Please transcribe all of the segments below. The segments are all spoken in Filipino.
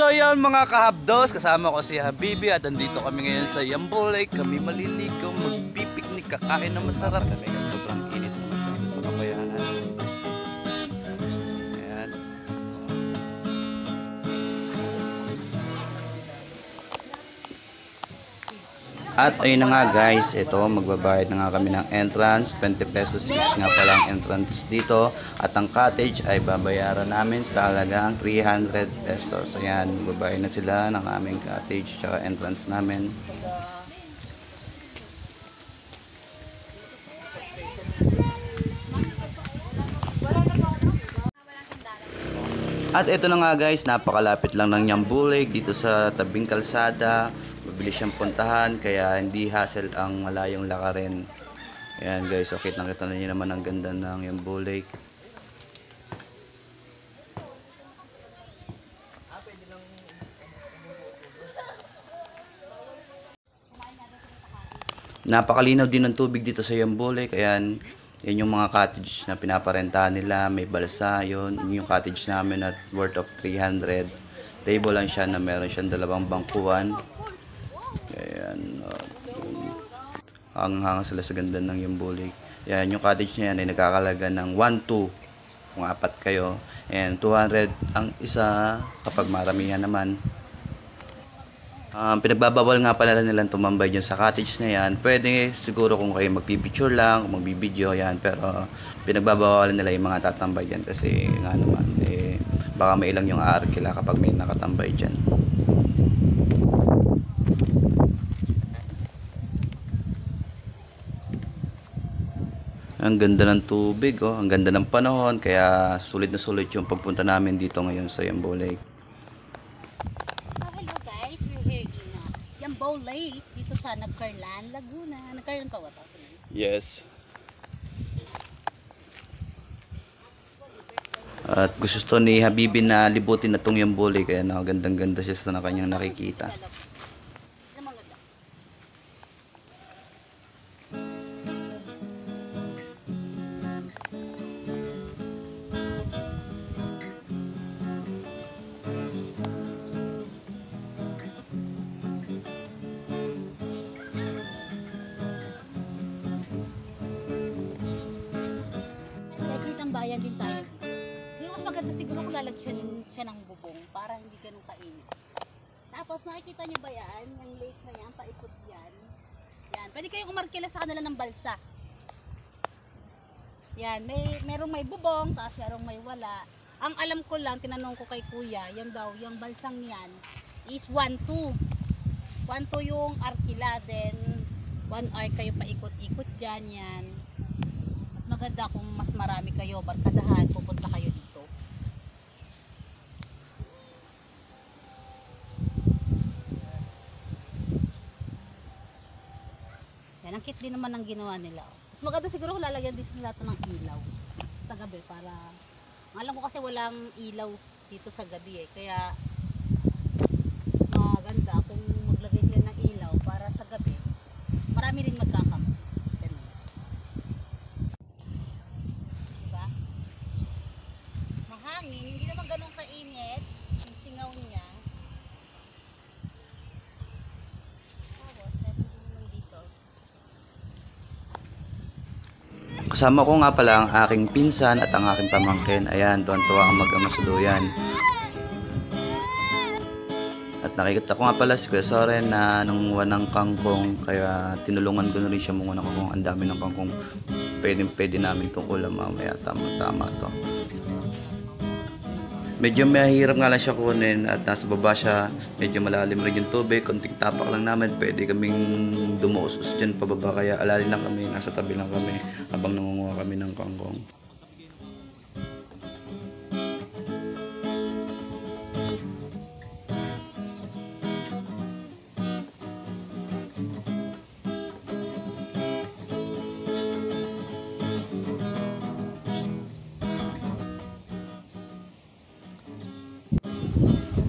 yan mga kahabdos, kasama ko si Habibi at andito kami ngayon sa Yambo Lake. Kami maliligaw, magpipiknik, kakain na masarap. Sobrang init na masyado sa kabayanan. Ayan. At ayun na nga guys, ito magbabayad na nga kami ng entrance, 20 pesos each nga pala ang entrance dito. At ang cottage ay babayaran namin sa halagang 300 pesos. Ayan, magbabayad na sila ng aming cottage tsaka entrance namin. At ito na nga guys, napakalapit lang ng Yambo Lake dito sa tabing kalsada. Mabilis siyang puntahan kaya hindi hassle ang malayong lakarin. Ayan guys, okay, nakita na niyo naman ang ganda ng Yambo Lake. Napakalinaw din ng tubig dito sa Yambo Lake. Ayan, yan yung mga cottage na pinaparentahan nila. May balsa, yun yung cottage namin at worth of 300. Table lang siya na meron siyang dalawang bangkuan. Ayan, hanga sila sa ganda ng Yambo Lake. Ayan, yung cottage niya yan ay nagkakalaga ng 1-2 kung apat kayo. And 200 ang isa kapag maramihan naman. Pinagbabawal nga pala nilang tumambay dyan sa cottage na yan. Pwede siguro kung kayo magpipicture lang, kung magbibideo yan. Pero pinagbabawal nila yung mga tatambay dyan kasi nga naman baka may ilang yung arkila kapag may nakatambay dyan. Ang ganda ng tubig, oh. Ang ganda ng panahon, kaya sulit na sulit yung pagpunta namin dito ngayon sa Yambo Lake. Hello guys, we're here in Yambo Lake dito sa Nagcarlan, Laguna. Nagcarlan pa ba? Yes. At gusto ni Habibi na libutin na tong Yambo Lake, kaya gandang-ganda siya sa kanyang nakikita. Bayan din tayo. Siguro mas maganda siguro kung lalagyan siya ng bubong para hindi ganun kainit. Tapos nakikita niyo ba yan? Yung lake na yan, paikot yan. Yan. Pwede kayong umarkila sa kanila ng balsa. Yan. Merong may bubong, tapos merong may wala. Ang alam ko lang, tinanong ko kay kuya, yan daw, yung balsang yan is 1-2. 1-2 yung arkila, then 1 hour kayo paikot-ikot dyan, yan. Maganda kung mas marami kayo, barkadahan, pupunta kayo dito. Yan, ang cute din naman ang ginawa nila. Mas maganda siguro kung lalagyan din sila ito ng ilaw sa gabi para, alam ko kasi walang ilaw dito sa gabi kaya maganda kung maglagay sila ng ilaw para sa gabi marami rin magkakamp. Hindi naman ganun kainit yung singaw niya. Kasama ko nga pala ang aking pinsan at ang aking pamangkin. Ayan, tuwan-tuwa ang mag-ama sa duyan. At nakikita ko nga pala si Kuya Soren na nangunguha ng kangkong, kaya tinulungan ko na rin siya munguha ng kangkong. Ang dami ng kangkong, pwede namin itong ulam mamaya. Tama to. Medyo mahirap nga lang siya kunin at nasa baba siya, medyo malalim rin yung tubig, konting tapak lang namin, pwede kaming dumuusos dyan pababa, kaya alalin lang kami, nasa tabi lang kami habang nangunguha kami ng kangkong.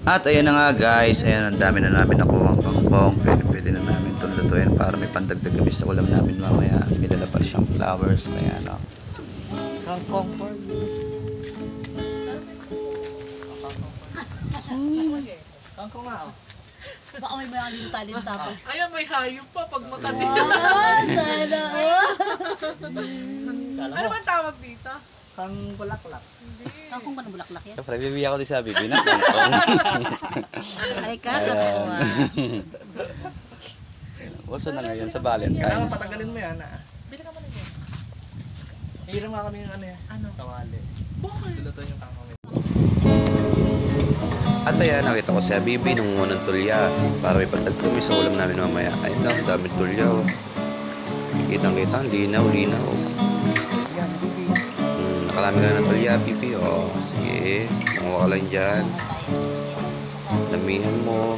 At ayan na nga guys, ayan, ang dami na namin nakuha ang kangkong. Pwede na namin itong lutuin para may pandagdag kami sa ulam namin mamaya. May dala pa siyang flowers. Ayan o. Kangkong for you. Kangkong nga oh. Baka may mga linta-linta pa. Ayan, may hayop pa pag makati. Sana Kala Ano mo, ba tawag dito? kang bulaklak. Kung ba ng bulaklak yan? Siyempre, bibigyan ko din sa Bibi ng kangkong. Ay, kakatawa. Uso na ngayon sa Kailangan Valentine's. patagalin mo yan ah. Bili ka mo na yan. Hiram nga kami yung ano yan. Ano? Kawali. Bakit? Silutan yung kangkong. At ayan, nakita ko si Bibi nung unang tulya para may pagtagtumi sa ulam namin mamaya. Ayun lang, daming tulya. Oh. Kitang-kita, linaw. Yan, bibi. Nakalami ka na ng tulya, Bibi. Oh, sige, pangawa ka lang dyan. Damihan mo.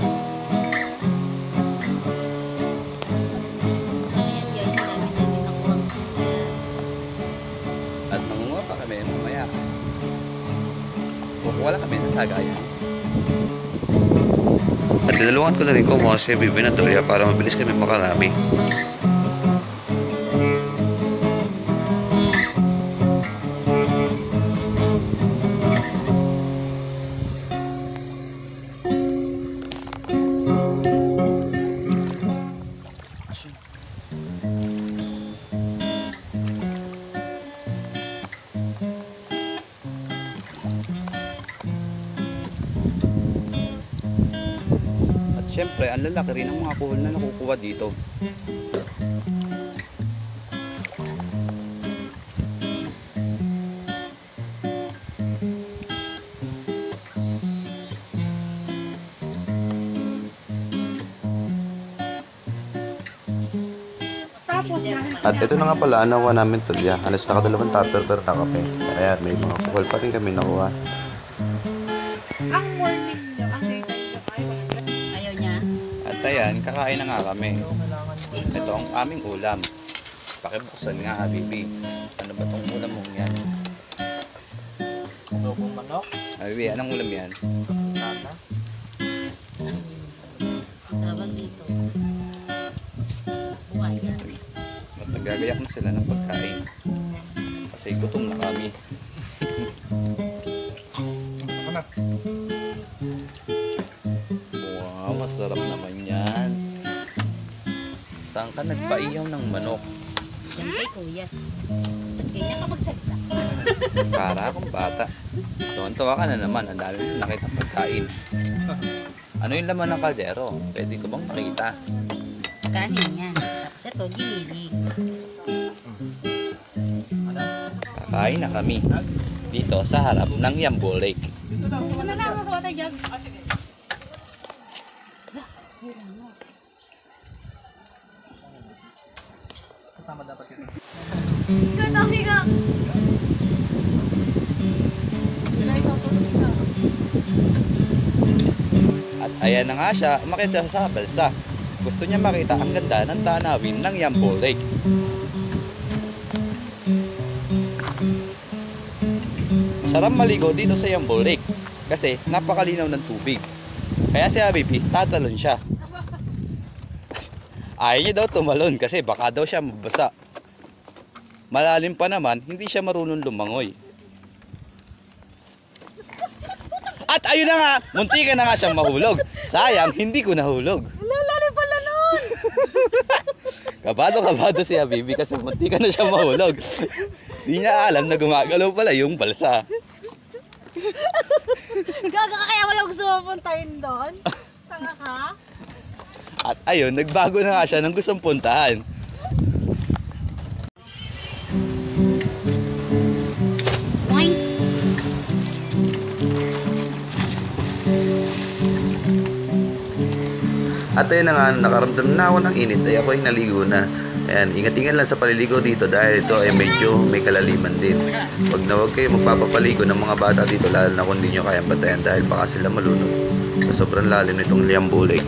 Ayan guys, ang dami namin nakuha. At nangunga pa kami mamaya. Kukuha lang kami ng tagayan. At dinalungan ko na rin kumuha si Bibi na tulya para mabilis kami makarami. At syempre, ang lalaki rin ng mga kuhol na nakukuha dito. Tapos yan. At ito na nga pala, nakuha namin tulya. Halos nakadalawang tupper per na kape. Kaya may mga kuhol pa rin kami nakuha. Ang morning niya, ang daytime niya, ay wala. Ayaw niya. At ayan, kakain na nga kami. Kailangan mo. Ito ang aming ulam. Pakibuksan nga, Bibi. Ano ba tong ulam mong yan? Lobong manok. Bibi, anong ulam yan? Tata. Tawag dito. Buhaya. At nagagayak na sila ng pagkain. Kasi gutom na kami. Ako na. Wow, masarap naman yan. Saan ka nagpaiyaw ng manok? Yan kay kuya. At ganyan ka magsalita. Para akong bata. Tuwan-tuwa ka na naman. Ang dami mo nakita pagkain. Ano yung laman ng kaldero? Pwede ko bang makita? Kanin yan. Tapos ito, giniling. Kakain na kami. Dito sa harap ng Yambo Lake. Ito na lang ang water jug. Kasama dapat yun. At ayan na nga siya, makita sa balsa. Gusto niya makita ang ganda ng tanawin ng Yambo Lake. Masarap maligo dito sa Yambo Lake kasi napakalinaw ng tubig. Kaya si Habibi, tatalon siya. Ayaw niya daw tumalon kasi baka daw siya mabasa. Malalim pa naman, hindi siya marunong lumangoy. At ayun na nga, muntikan na nga siyang mahulog. Sayang, hindi ko nahulog. Lalalim pala nun! Kabado si Habibi kasi muntikan na siyang mahulog. Di niya alam na gumagalaw pala yung balsa. Gaga ka kaya wala gusto mapuntahin doon? Tanga ka? At ayun, nagbago na nga siya ng gustong puntahan. Boing! At ayun na nga, nakaramdam na ako ng init ay ako'y naligo na. Ayan, ingat-ingat lang sa paliligo dito dahil ito ay medyo may kalaliman din. Huwag na huwag kayo magpapapaligo ng mga bata dito lalo na kung hindi nyo kayang batayan dahil baka sila malunod. Sobrang lalim nitong Yambo Lake.